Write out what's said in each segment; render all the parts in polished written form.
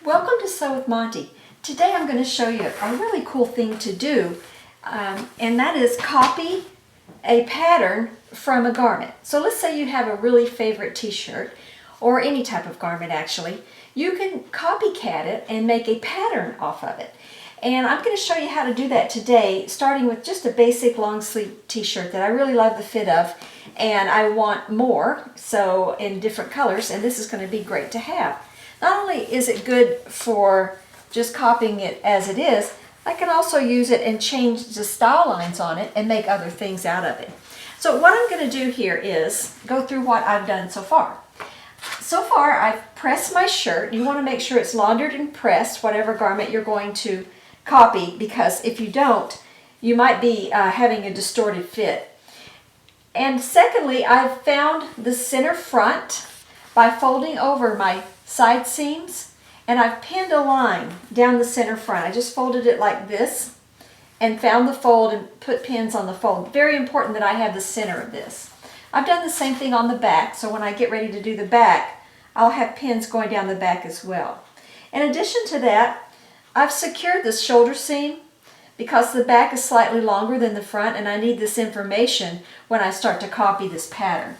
Welcome to Sew with Monty. Today I'm going to show you a really cool thing to do, and that is copy a pattern from a garment. So let's say you have a really favorite t-shirt, or any type of garment actually. You can copycat it and make a pattern off of it. And I'm going to show you how to do that today, starting with just a basic long sleeve t-shirt that I really love the fit of, and I want more, so in different colors, and this is going to be great to have. Not only is it good for just copying it as it is, I can also use it and change the style lines on it and make other things out of it. So what I'm going to do here is go through what I've done so far. So far I've pressed my shirt. You want to make sure it's laundered and pressed, whatever garment you're going to copy, because if you don't, you might be having a distorted fit. And secondly, I've found the center front by folding over my side seams, and I've pinned a line down the center front. I just folded it like this and found the fold and put pins on the fold. Very important that I have the center of this. I've done the same thing on the back, so when I get ready to do the back, I'll have pins going down the back as well. In addition to that, I've secured this shoulder seam because the back is slightly longer than the front, and I need this information when I start to copy this pattern.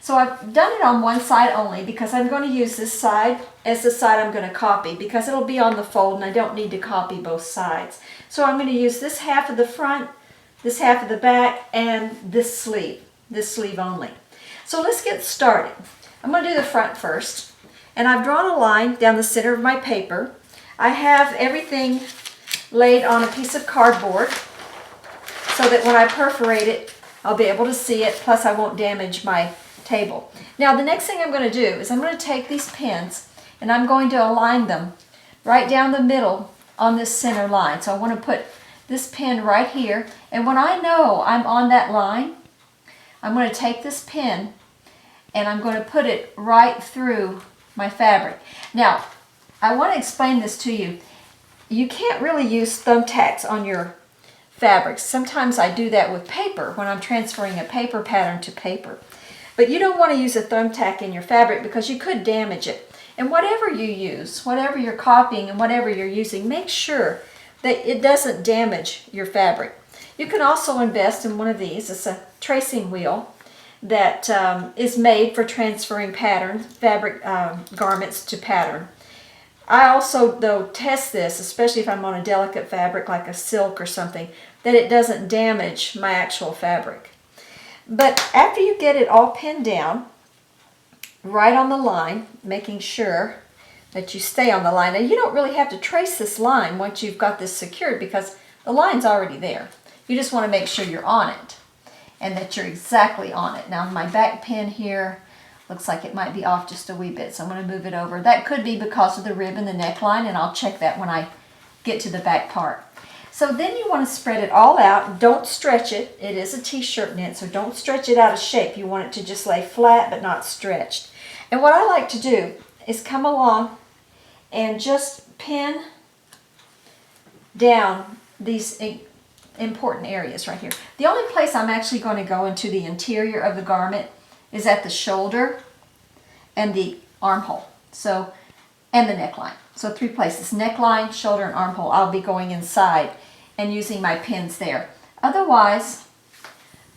So I've done it on one side only because I'm going to use this side as the side I'm going to copy, because it'll be on the fold and I don't need to copy both sides. So I'm going to use this half of the front, this half of the back, and this sleeve only. So let's get started. I'm going to do the front first, and I've drawn a line down the center of my paper. I have everything laid on a piece of cardboard so that when I perforate it, I'll be able to see it, plus I won't damage my table. Now the next thing I'm going to do is I'm going to take these pins and I'm going to align them right down the middle on this center line. So I want to put this pin right here, and when I know I'm on that line, I'm going to take this pin and I'm going to put it right through my fabric. Now I want to explain this to you. You can't really use thumbtacks on your fabrics. Sometimes I do that with paper when I'm transferring a paper pattern to paper. But you don't want to use a thumbtack in your fabric because you could damage it. And whatever you use, whatever you're copying and whatever you're using, make sure that it doesn't damage your fabric. You can also invest in one of these. It's a tracing wheel that is made for transferring pattern, fabric garments to pattern. I also, though, test this, especially if I'm on a delicate fabric like a silk or something, that it doesn't damage my actual fabric. But after you get it all pinned down, right on the line, making sure that you stay on the line. Now you don't really have to trace this line once you've got this secured because the line's already there. You just want to make sure you're on it and that you're exactly on it. Now my back pin here looks like it might be off just a wee bit, so I'm going to move it over. That could be because of the rib and the neckline, and I'll check that when I get to the back part. So then you want to spread it all out. Don't stretch it. It is a t-shirt knit, so don't stretch it out of shape. You want it to just lay flat but not stretched. And what I like to do is come along and just pin down these important areas right here. The only place I'm actually going to go into the interior of the garment is at the shoulder and the armhole, and the neckline. So 3 places: neckline, shoulder, and armhole. I'll be going inside and using my pins there. Otherwise,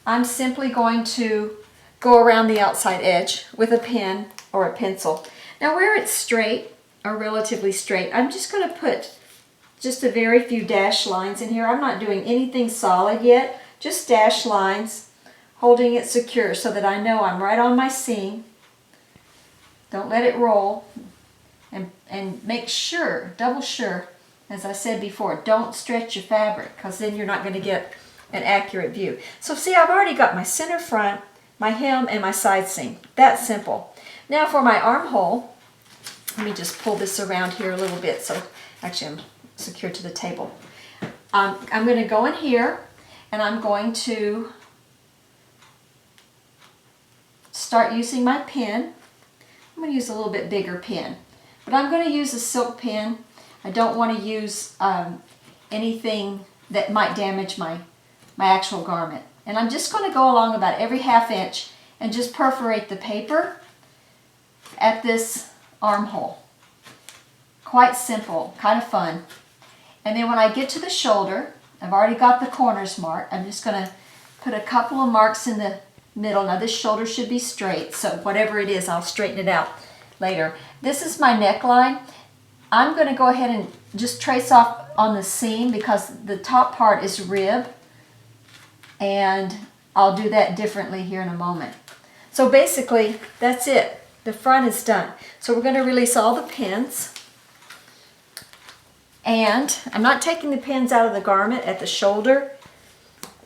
I'm simply going to go around the outside edge with a pen or a pencil. Now where it's straight, or relatively straight, I'm just going to put just a very few dash lines in here. I'm not doing anything solid yet, just dash lines, holding it secure so that I know I'm right on my seam. Don't let it roll. And make sure, double sure, as I said before, don't stretch your fabric, because then you're not going to get an accurate view. So see, I've already got my center front, my hem, and my side seam. That's simple. Now for my armhole, let me just pull this around here a little bit. So actually I'm secured to the table. I'm going to go in here and I'm going to start using my pin. I'm going to use a little bit bigger pin. But I'm going to use a silk pin. I don't want to use anything that might damage my actual garment. And I'm just going to go along about every ½ inch and just perforate the paper at this armhole. Quite simple, kind of fun. And then when I get to the shoulder, I've already got the corners marked. I'm just going to put a couple of marks in the middle. Now this shoulder should be straight, so whatever it is, I'll straighten it out later. This is my neckline. I'm going to go ahead and just trace off on the seam because the top part is rib, and I'll do that differently here in a moment. So basically, that's it. The front is done. So we're going to release all the pins. And I'm not taking the pins out of the garment at the shoulder.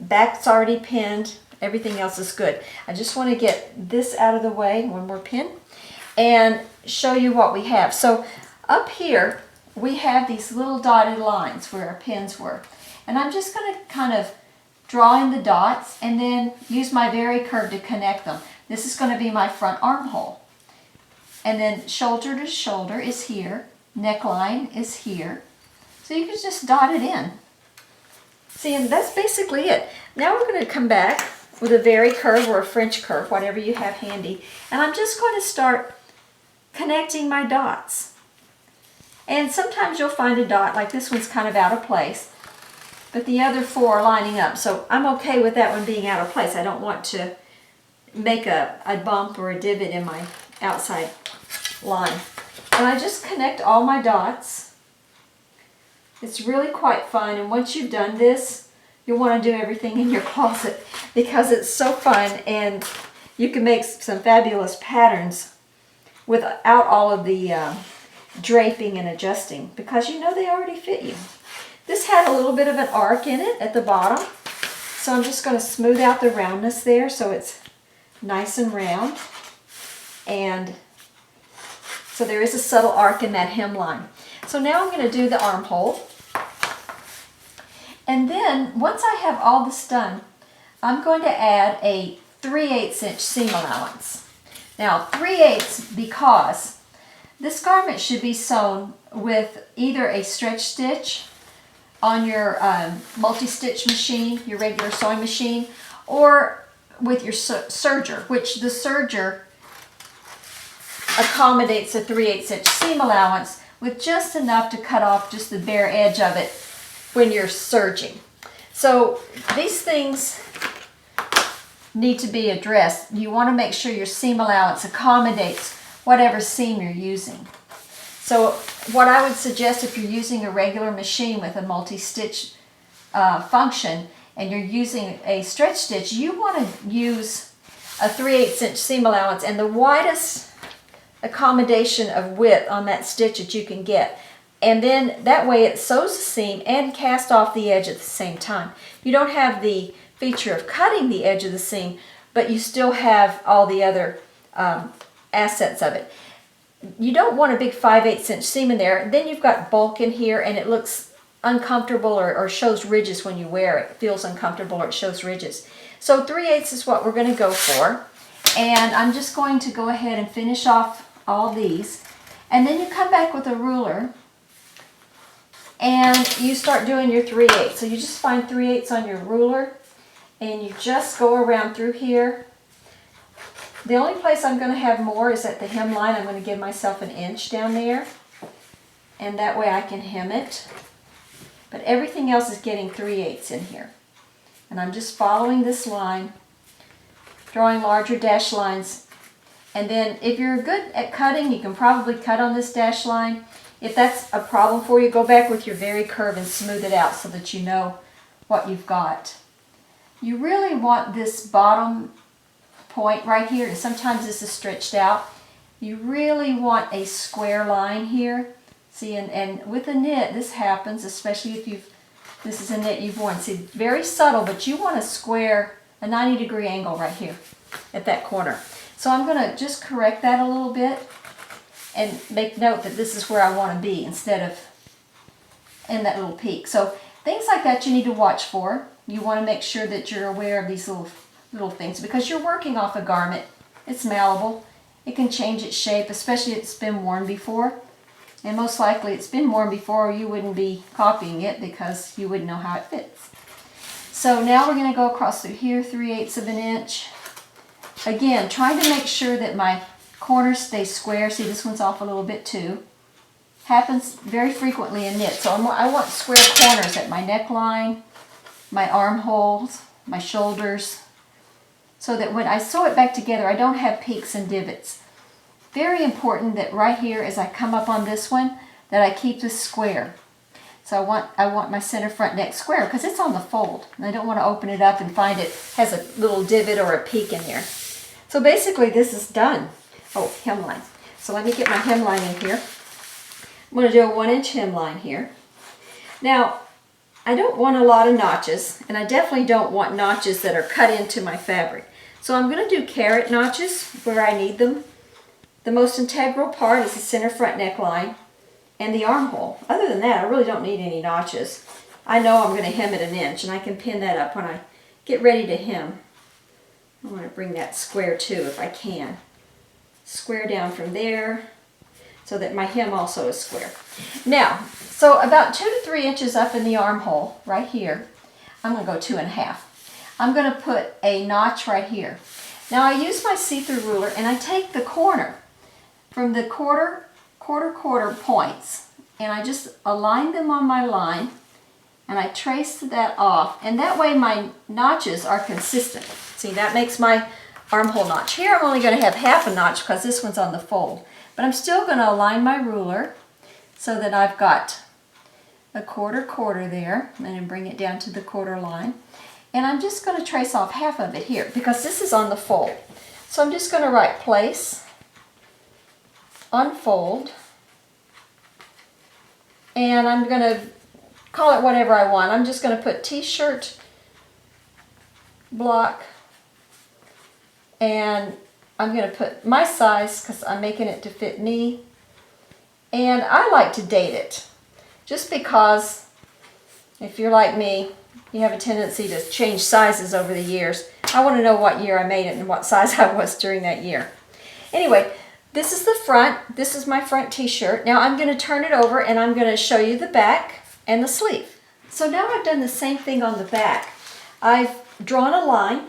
Back's already pinned. Everything else is good. I just want to get this out of the way, one more pin, and show you what we have. So up here, we have these little dotted lines where our pins were. And I'm just going to kind of draw in the dots and then use my very curve to connect them. This is going to be my front armhole. And then shoulder to shoulder is here. Neckline is here. So you can just dot it in. See, and that's basically it. Now we're going to come back with a very curve or a French curve, whatever you have handy. And I'm just going to start connecting my dots. And sometimes you'll find a dot, like this one's kind of out of place, but the other four are lining up. So I'm okay with that one being out of place. I don't want to make a bump or a divot in my outside line. And I just connect all my dots. It's really quite fun, and once you've done this, you'll want to do everything in your closet because it's so fun, and you can make some fabulous patterns without all of the draping and adjusting because you know they already fit you. This had a little bit of an arc in it at the bottom, so I'm just going to smooth out the roundness there so it's nice and round. And so there is a subtle arc in that hemline. So now I'm going to do the armhole. And then once I have all this done, I'm going to add a 3/8 inch seam allowance. Now 3/8 because this garment should be sewn with either a stretch stitch on your multi-stitch machine, your regular sewing machine, or with your serger, which the serger accommodates a 3/8 inch seam allowance with just enough to cut off just the bare edge of it when you're serging. So these things need to be addressed. You want to make sure your seam allowance accommodates whatever seam you're using. So what I would suggest if you're using a regular machine with a multi-stitch function and you're using a stretch stitch, you want to use a 3/8 inch seam allowance and the widest accommodation of width on that stitch that you can get. And then that way it sews the seam and casts off the edge at the same time. You don't have the feature of cutting the edge of the seam, but you still have all the other assets of it. You don't want a big 5/8 inch seam in there. Then you've got bulk in here and it looks uncomfortable or shows ridges when you wear it. It feels uncomfortable or it shows ridges. So 3/8 is what we're going to go for. And I'm just going to go ahead and finish off all these. And then you come back with a ruler and you start doing your 3/8. So you just find 3/8 on your ruler and you just go around through here. The only place I'm going to have more is at the hemline. I'm going to give myself an inch down there, and that way I can hem it. But everything else is getting 3/8 in here. And I'm just following this line, drawing larger dash lines. And then if you're good at cutting, you can probably cut on this dash line. If that's a problem for you, go back with your very curve and smooth it out so that you know what you've got. You really want this bottom point right here, and sometimes this is stretched out. You really want a square line here. See, and with a knit, this happens, especially if this is a knit you've worn. See, very subtle, but you want a square, a 90-degree angle right here at that corner. So I'm going to just correct that a little bit and make note that this is where I want to be instead of in that little peak. So things like that you need to watch for. You want to make sure that you're aware of these little things because you're working off a garment. It's malleable. It can change its shape, especially if it's been worn before. And most likely it's been worn before or you wouldn't be copying it because you wouldn't know how it fits. So now we're going to go across through here, 3/8 of an inch. Again, trying to make sure that my corners stay square. See, this one's off a little bit too. Happens very frequently in knit. So I want square corners at my neckline, my armholes, my shoulders, so that when I sew it back together, I don't have peaks and divots. Very important that right here, as I come up on this one, that I keep this square. So I want my center front neck square because it's on the fold. And I don't want to open it up and find it has a little divot or a peak in there. So basically this is done. Oh, hemline. So let me get my hemline in here. I'm going to do a 1-inch hemline here. Now, I don't want a lot of notches, and I definitely don't want notches that are cut into my fabric. So I'm going to do carrot notches where I need them. The most integral part is the center front neckline and the armhole. Other than that, I really don't need any notches. I know I'm going to hem it 1 inch, and I can pin that up when I get ready to hem. I want to bring that square too if I can. Square down from there so that my hem also is square. Now, so about 2 to 3 inches up in the armhole, right here, I'm going to go 2.5. I'm going to put a notch right here. Now I use my see-through ruler and I take the corner from the quarter points and I just align them on my line and I trace that off, and that way my notches are consistent. See, that makes my armhole notch. Here I'm only going to have half a notch because this one's on the fold, but I'm still going to align my ruler so that I've got a quarter there, and then bring it down to the quarter line. And I'm just going to trace off half of it here because this is on the fold. So I'm just going to write place, unfold, and I'm going to call it whatever I want. I'm just going to put t-shirt block, and I'm going to put my size because I'm making it to fit me. And I like to date it just because if you're like me, you have a tendency to change sizes over the years. I want to know what year I made it and what size I was during that year. Anyway, this is the front. This is my front t-shirt. Now I'm going to turn it over and I'm going to show you the back and the sleeve. So now I've done the same thing on the back. I've drawn a line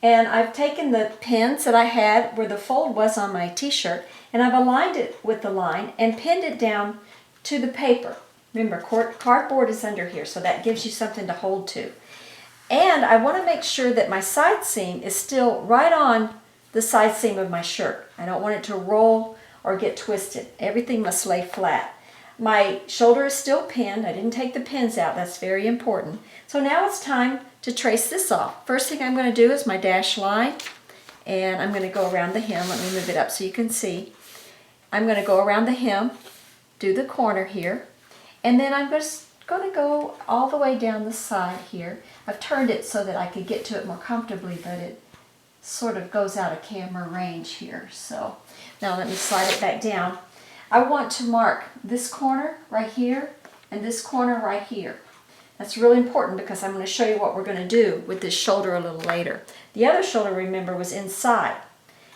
and I've taken the pins that I had where the fold was on my t-shirt and I've aligned it with the line and pinned it down to the paper. Remember, cardboard is under here, so that gives you something to hold to. And I want to make sure that my side seam is still right on the side seam of my shirt. I don't want it to roll or get twisted. Everything must lay flat. My shoulder is still pinned. I didn't take the pins out. That's very important. So now it's time to trace this off. First thing I'm going to do is my dash line, and I'm going to go around the hem. Let me move it up so you can see. I'm going to go around the hem, do the corner here, and then I'm just going to go all the way down the side here. I've turned it so that I could get to it more comfortably, but it sort of goes out of camera range here. So now let me slide it back down. I want to mark this corner right here and this corner right here. That's really important because I'm going to show you what we're going to do with this shoulder a little later. The other shoulder, remember, was inside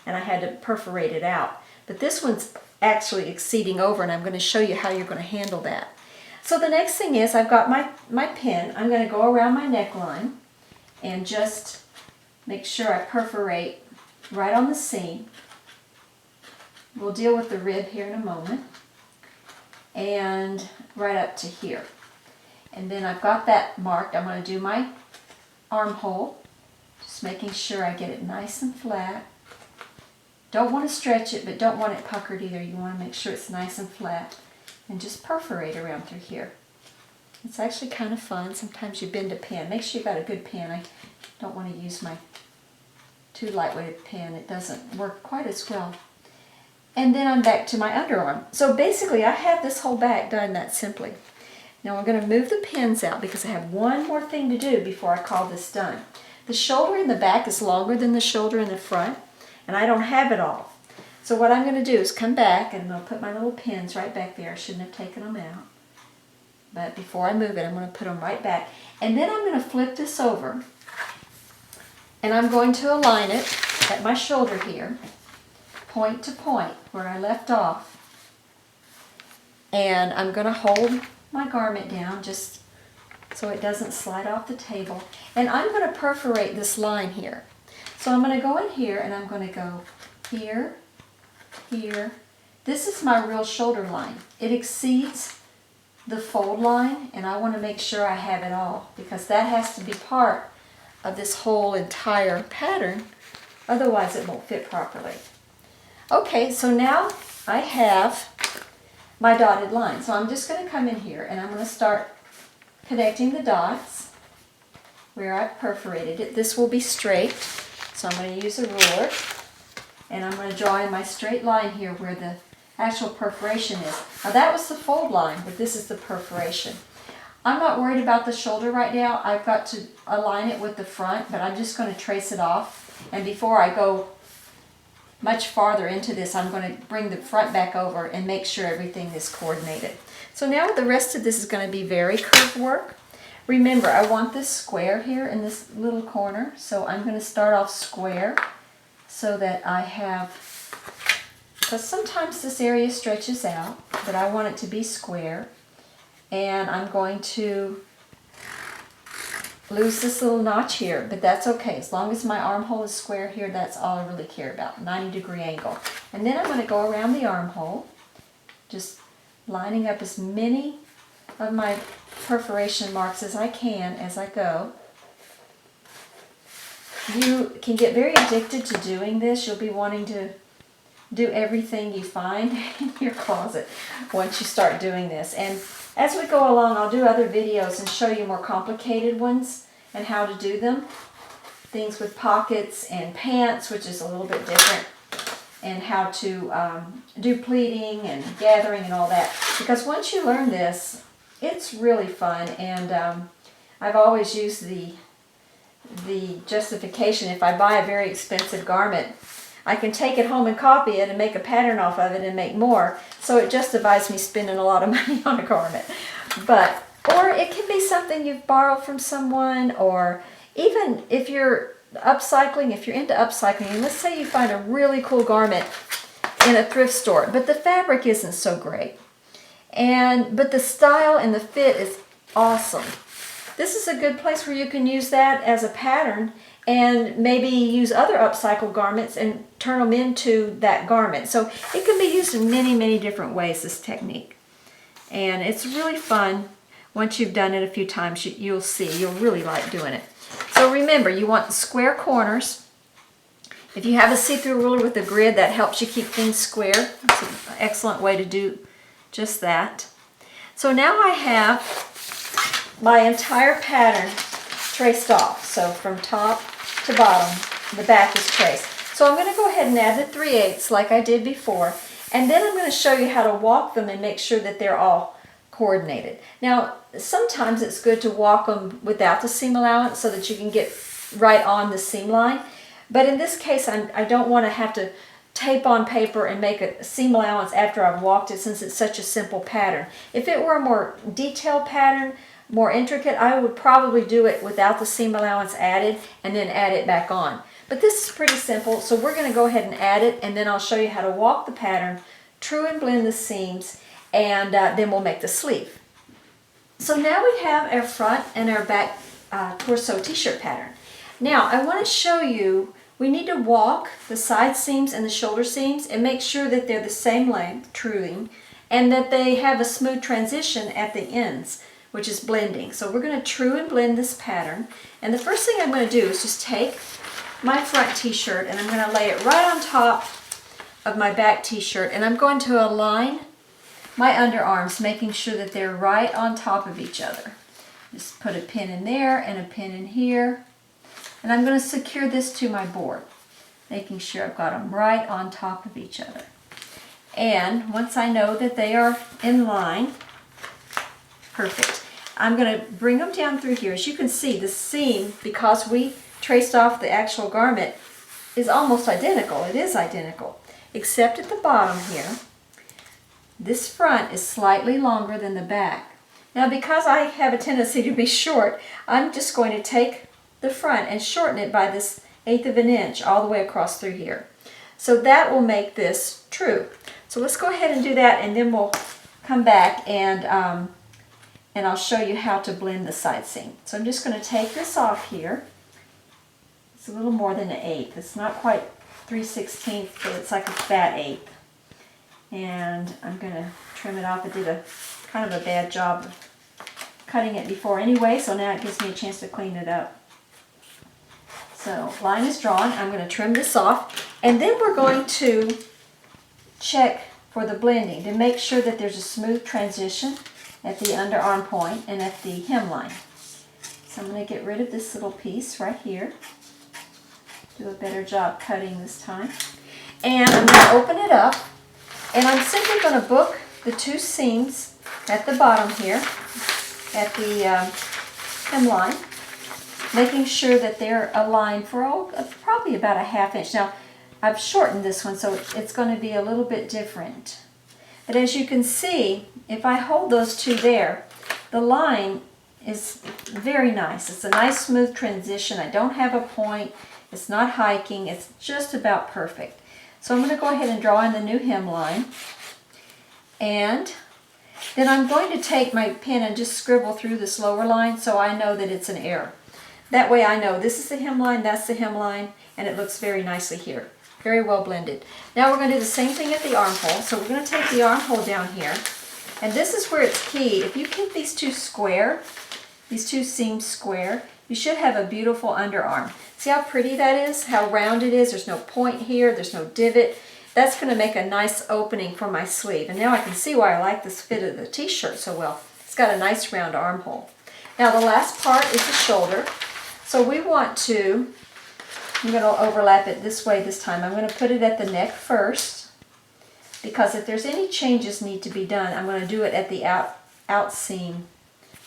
and I had to perforate it out. But this one's actually exceeding over, and I'm going to show you how you're going to handle that. So the next thing is I've got my pin. I'm going to go around my neckline and just make sure I perforate right on the seam. We'll deal with the rib here in a moment. And right up to here. And then I've got that marked. I'm going to do my armhole, just making sure I get it nice and flat. Don't want to stretch it, but don't want it puckered either. You want to make sure it's nice and flat. And just perforate around through here. It's actually kind of fun. Sometimes you bend a pin. Make sure you've got a good pin. I don't want to use my too lightweight pin. It doesn't work quite as well. And then I'm back to my underarm. So basically I have this whole back done that simply. Now I'm going to move the pins out because I have one more thing to do before I call this done. The shoulder in the back is longer than the shoulder in the front, and I don't have it all. So what I'm going to do is come back, and I'll put my little pins right back there. I shouldn't have taken them out. But before I move it, I'm going to put them right back. And then I'm going to flip this over, and I'm going to align it at my shoulder here, point to point, where I left off. And I'm going to hold my garment down just so it doesn't slide off the table. And I'm going to perforate this line here. So I'm going to go in here, and I'm going to go here, here, This is my real shoulder line. It exceeds the fold line, and I want to make sure I have it all because that has to be part of this whole entire pattern. Otherwise it won't fit properly. Okay, so now I have my dotted line. So I'm just going to come in here and I'm going to start connecting the dots where I perforated it. This will be straight, so I'm going to use a ruler and I'm going to draw in my straight line here where the actual perforation is. Now that was the fold line, but this is the perforation. I'm not worried about the shoulder right now. I've got to align it with the front, but I'm just going to trace it off. And before I go much farther into this, I'm going to bring the front back over and make sure everything is coordinated. So now the rest of this is going to be very curved work. Remember, I want this square here in this little corner, so I'm going to start off square so that I have, because sometimes this area stretches out, but I want it to be square. And I'm going to lose this little notch here, but that's okay. As long as my armhole is square here, that's all I really care about, 90-degree angle. And then I'm going to go around the armhole, just lining up as many of my perforation marks as I can as I go. You can get very addicted to doing this. You'll be wanting to do everything you find in your closet once you start doing this. And as we go along, I'll do other videos and show you more complicated ones and how to do them. Things with pockets and pants, which is a little bit different, and how to do pleating and gathering and all that. Because once you learn this, it's really fun, and I've always used the justification, if I buy a very expensive garment, I can take it home and copy it and make a pattern off of it and make more. So it justifies me spending a lot of money on a garment. Or it can be something you've borrowed from someone, or even if you're upcycling, if you're into upcycling, and let's say you find a really cool garment in a thrift store, but the fabric isn't so great. But the style and the fit is awesome. This is a good place where you can use that as a pattern and maybe use other upcycled garments and turn them into that garment. So it can be used in many, many different ways, this technique. And it's really fun. Once you've done it a few times, you'll see. You'll really like doing it. So remember, you want square corners. If you have a see-through ruler with a grid, that helps you keep things square. It's an excellent way to do just that. So now I have my entire pattern traced off. So from top to bottom, the back is traced. So I'm going to go ahead and add the 3/8 like I did before, and then I'm going to show you how to walk them and make sure that they're all coordinated. Now, sometimes it's good to walk them without the seam allowance so that you can get right on the seam line. But in this case, I don't want to have to tape on paper and make a seam allowance after I've walked it, since it's such a simple pattern. If it were a more detailed pattern, more intricate, I would probably do it without the seam allowance added and then add it back on. But this is pretty simple, so we're going to go ahead and add it, and then I'll show you how to walk the pattern, true and blend the seams, and then we'll make the sleeve. So now we have our front and our back torso t-shirt pattern. Now I want to show you, we need to walk the side seams and the shoulder seams and make sure that they're the same length, truing, and that they have a smooth transition at the ends, which is blending. So we're going to true and blend this pattern. And the first thing I'm going to do is just take my front t-shirt and I'm going to lay it right on top of my back t-shirt, and I'm going to align my underarms, making sure that they're right on top of each other. Just put a pin in there and a pin in here. And I'm going to secure this to my board, making sure I've got them right on top of each other. And once I know that they are in line, perfect, I'm going to bring them down through here. As you can see, the seam, because we traced off the actual garment, is almost identical. It is identical, except at the bottom here. This front is slightly longer than the back. Now, because I have a tendency to be short, I'm just going to take the front and shorten it by this 1/8 of an inch all the way across through here. So that will make this true. So let's go ahead and do that, and then we'll come back and I'll show you how to blend the side seam. So I'm just going to take this off here. It's a little more than an 1/8. It's not quite 3/16, but it's like a fat 1/8. And I'm going to trim it off. I did a kind of a bad job of cutting it before anyway, so now it gives me a chance to clean it up. So line is drawn. I'm going to trim this off, and then we're going to check for the blending to make sure that there's a smooth transition at the underarm point and at the hemline. So I'm going to get rid of this little piece right here. Do a better job cutting this time. And I'm going to open it up, and I'm simply going to book the two seams at the bottom here at the hemline, making sure that they're aligned for probably about a ½ inch. Now, I've shortened this one, so it's going to be a little bit different. But as you can see, if I hold those two there, the line is very nice. It's a nice smooth transition. I don't have a point. It's not hiking. It's just about perfect. So I'm going to go ahead and draw in the new hemline. And then I'm going to take my pen and just scribble through this lower line so I know that it's an error. That way I know this is the hemline, that's the hemline, and it looks very nicely here. Very well blended. Now we're going to do the same thing at the armhole. So we're going to take the armhole down here. And this is where it's key. If you keep these two square, these two seams square, you should have a beautiful underarm. See how pretty that is? How round it is? There's no point here. There's no divot. That's going to make a nice opening for my sleeve. And now I can see why I like this fit of the t-shirt so well. It's got a nice round armhole. Now the last part is the shoulder. So we want to, I'm going to overlap it this way this time. I'm going to put it at the neck first, because if there's any changes need to be done, I'm going to do it at the out seam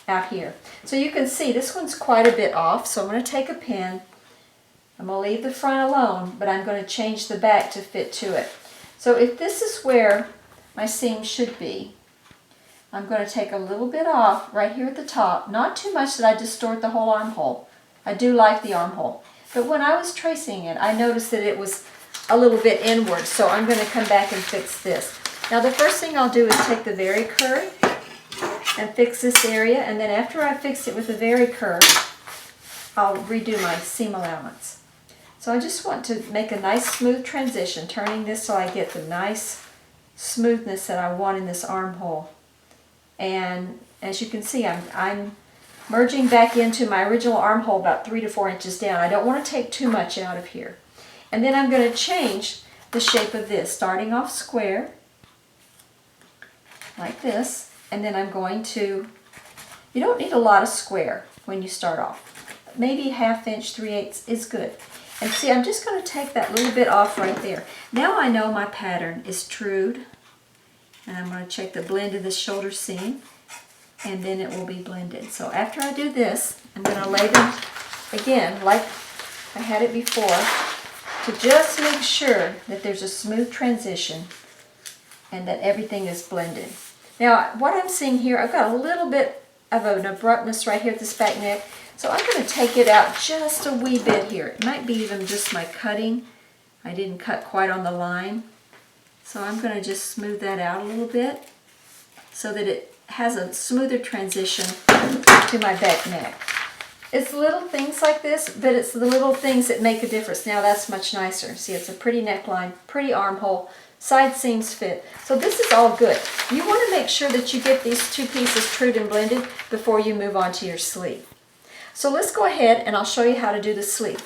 out here. So you can see this one's quite a bit off, so I'm going to take a pin. I'm going to leave the front alone, but I'm going to change the back to fit to it. So if this is where my seam should be, I'm going to take a little bit off right here at the top. Not too much that I distort the whole armhole. I do like the armhole. But when I was tracing it, I noticed that it was a little bit inward, so I'm going to come back and fix this. Now the first thing I'll do is take the very curve and fix this area, and then after I fix it with the very curve, I'll redo my seam allowance. So I just want to make a nice smooth transition, turning this so I get the nice smoothness that I want in this armhole. And as you can see, I'm merging back into my original armhole about 3 to 4 inches down. I don't want to take too much out of here. And then I'm going to change the shape of this, starting off square, like this. And then I'm going to, you don't need a lot of square when you start off. Maybe ½ inch, 3/8 is good. And see, I'm just going to take that little bit off right there. Now I know my pattern is trued. And I'm going to check the blend of the shoulder seam, and then it will be blended. So after I do this, I'm going to lay them again like I had it before, to just make sure that there's a smooth transition and that everything is blended. Now what I'm seeing here, I've got a little bit of an abruptness right here at this back neck, so I'm going to take it out just a wee bit here. It might be even just my cutting. I didn't cut quite on the line. So I'm going to just smooth that out a little bit so that it has a smoother transition to my back neck. It's little things like this, but it's the little things that make a difference. Now that's much nicer. See, it's a pretty neckline, pretty armhole, side seams fit. So this is all good. You want to make sure that you get these two pieces trued and blended before you move on to your sleeve. So let's go ahead and I'll show you how to do the sleeve.